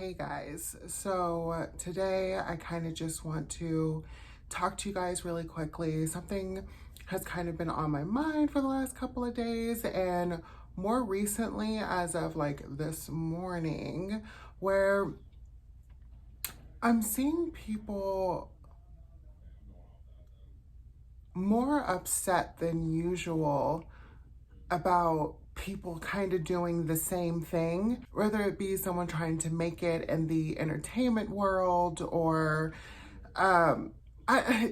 Hey guys, so today I kind of just want to talk to you guys really quickly. Something has kind of been on my mind for the last couple of days, and more recently as of like this morning, where I'm seeing people more upset than usual about people kind of doing the same thing, whether it be someone trying to make it in the entertainment world or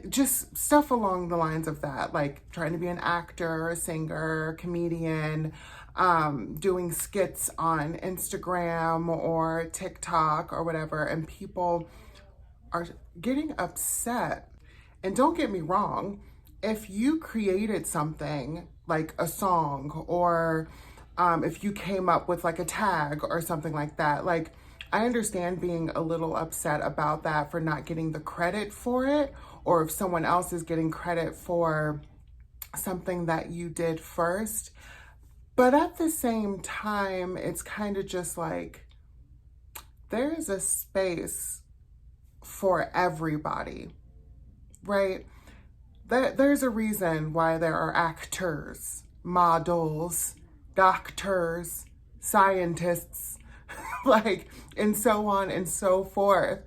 just stuff along the lines of that, like trying to be an actor, a singer, comedian, doing skits on Instagram or TikTok or whatever, and people are getting upset. And don't get me wrong, if you created something like a song or if you came up with like a tag or something like that, like I understand being a little upset about that for not getting the credit for it, or if someone else is getting credit for something that you did first. But at the same time, it's kind of just like there's a space for everybody, right? There's a reason why there are actors, models, doctors, scientists, like, and so on and so forth.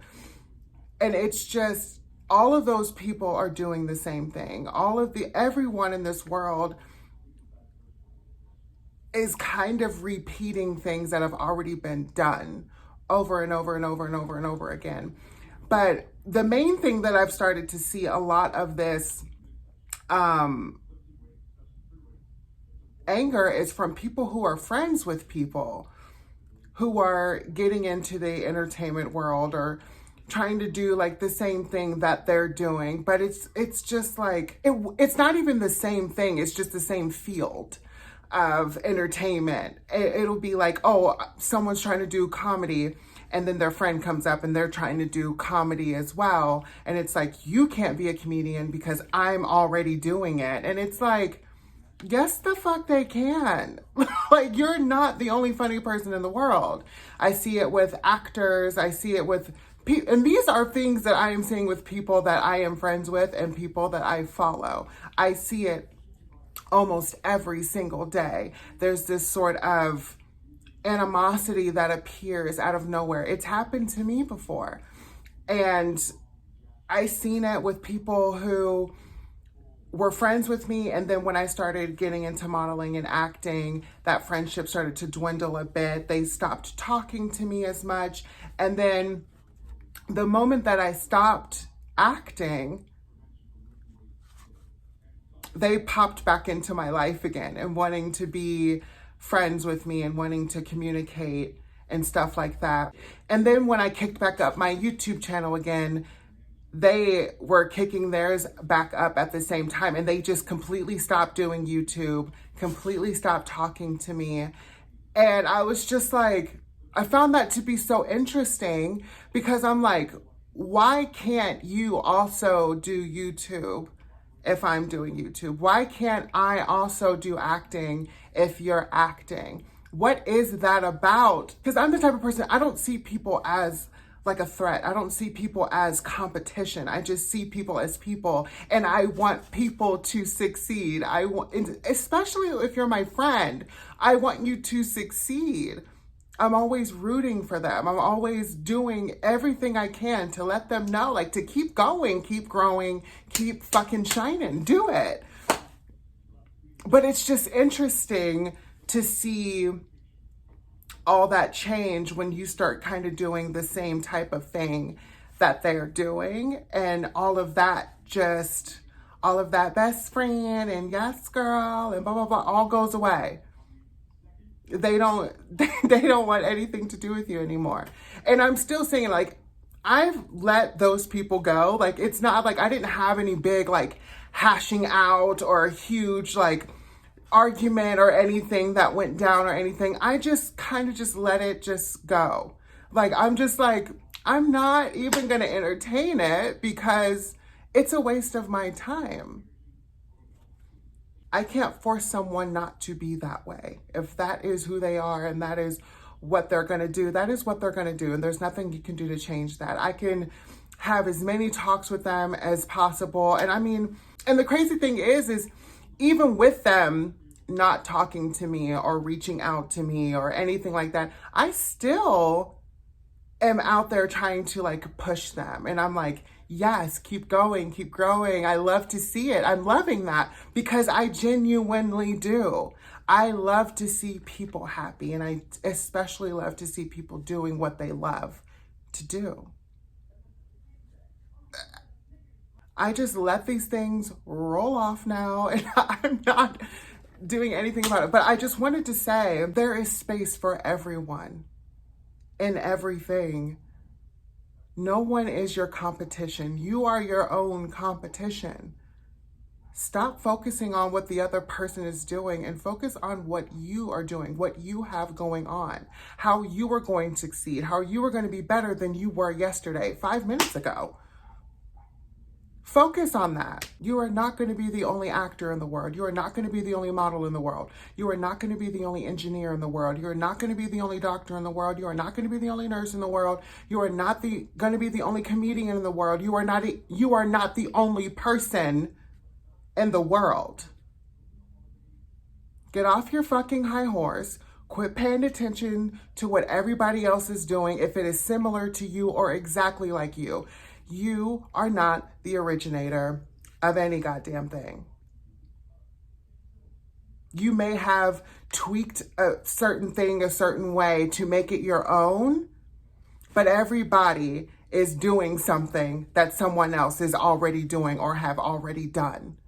And it's just, all of those people are doing the same thing. Everyone in this world is kind of repeating things that have already been done over and over and over and over and over again. But the main thing that I've started to see a lot of this anger is from people who are friends with people who are getting into the entertainment world or trying to do like the same thing that they're doing. But it's just like, it's not even the same thing. It's just the same field of entertainment. It'll be like, oh, someone's trying to do comedy, and then their friend comes up and they're trying to do comedy as well. And it's like, you can't be a comedian because I'm already doing it. And it's like, yes, the fuck they can. Like, you're not the only funny person in the world. I see it with actors. I see it with and these are things that I am seeing with people that I am friends with and people that I follow. I see it almost every single day. There's this sort of animosity that appears out of nowhere. It's happened to me before. And I seen it with people who were friends with me, and then when I started getting into modeling and acting, that friendship started to dwindle a bit. They stopped talking to me as much. And then the moment that I stopped acting, they popped back into my life again and wanting to be friends with me and wanting to communicate and stuff like that. And then when I kicked back up my YouTube channel again, they were kicking theirs back up at the same time, and they just completely stopped doing YouTube, completely stopped talking to me. And I was just like, I found that to be so interesting, because I'm like, why can't you also do YouTube if I'm doing YouTube? Why can't I also do acting if you're acting? What is that about? Because I'm the type of person, I don't see people as like a threat. I don't see people as competition. I just see people as people, and I want people to succeed. I want, especially if you're my friend, I want you to succeed. I'm always rooting for them. I'm always doing everything I can to let them know, like, to keep going, keep growing, keep fucking shining, do it. But it's just interesting to see all that change when you start kind of doing the same type of thing that they're doing, and all of that best friend and yes girl and blah blah blah all goes away. They don't want anything to do with you anymore. And I'm still saying, like, I've let those people go. Like, it's not like I didn't have any big like hashing out or a huge like argument or anything that went down or anything. I just kind of just let it just go. Like, I'm just like, I'm not even gonna entertain it because it's a waste of my time. I can't force someone not to be that way. If that is who they are and that is what they're going to do, that is what they're going to do. And there's nothing you can do to change that. I can have as many talks with them as possible. And I mean, and the crazy thing is even with them not talking to me or reaching out to me or anything like that, I still am out there trying to like push them. And I'm like, yes, keep going, keep growing. I love to see it. I'm loving that because I genuinely do. I love to see people happy, and I especially love to see people doing what they love to do. I just let these things roll off now, and I'm not doing anything about it. But I just wanted to say there is space for everyone in everything. No one is your competition. You are your own competition. Stop focusing on what the other person is doing and focus on what you are doing, what you have going on, how you are going to succeed, how you are going to be better than you were yesterday, 5 minutes ago. Focus on that. You are not going to be the only actor in the world. You are not going to be the only model in the world. You are not going to be the only engineer in the world. You are not going to be the only doctor in the world. You are not going to be the only nurse in the world. You are not going to be the only comedian in the world. You are not the only person in the world. Get off your fucking high horse. Quit paying attention to what everybody else is doing if it is similar to you or exactly like you. You are not the originator of any goddamn thing. You may have tweaked a certain thing a certain way to make it your own, but everybody is doing something that someone else is already doing or have already done.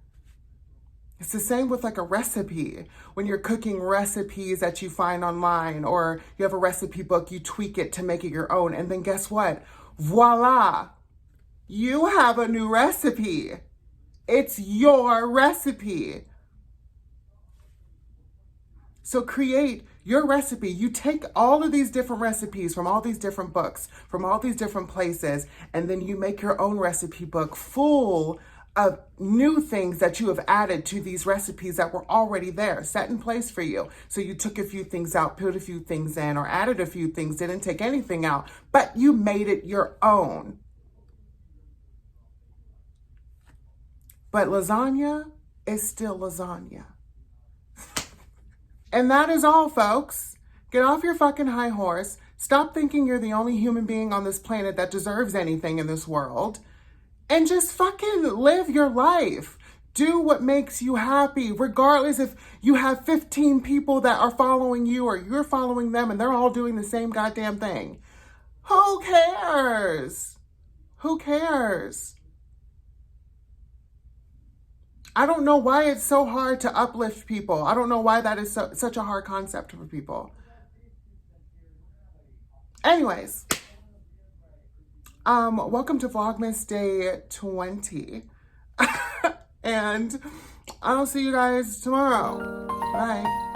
It's the same with like a recipe. When you're cooking recipes that you find online or you have a recipe book, you tweak it to make it your own. And then guess what? Voila! You have a new recipe. It's your recipe. So create your recipe. You take all of these different recipes from all these different books, from all these different places, and then you make your own recipe book full of new things that you have added to these recipes that were already there, set in place for you. So you took a few things out, put a few things in, or added a few things, didn't take anything out, but you made it your own. But lasagna is still lasagna. And that is all, folks. Get off your fucking high horse. Stop thinking you're the only human being on this planet that deserves anything in this world. And just fucking live your life. Do what makes you happy, regardless if you have 15 people that are following you or you're following them and they're all doing the same goddamn thing. Who cares? Who cares? I don't know why it's so hard to uplift people. I don't know why that is such a hard concept for people. Anyways. Welcome to Vlogmas Day 20. And I'll see you guys tomorrow. Bye.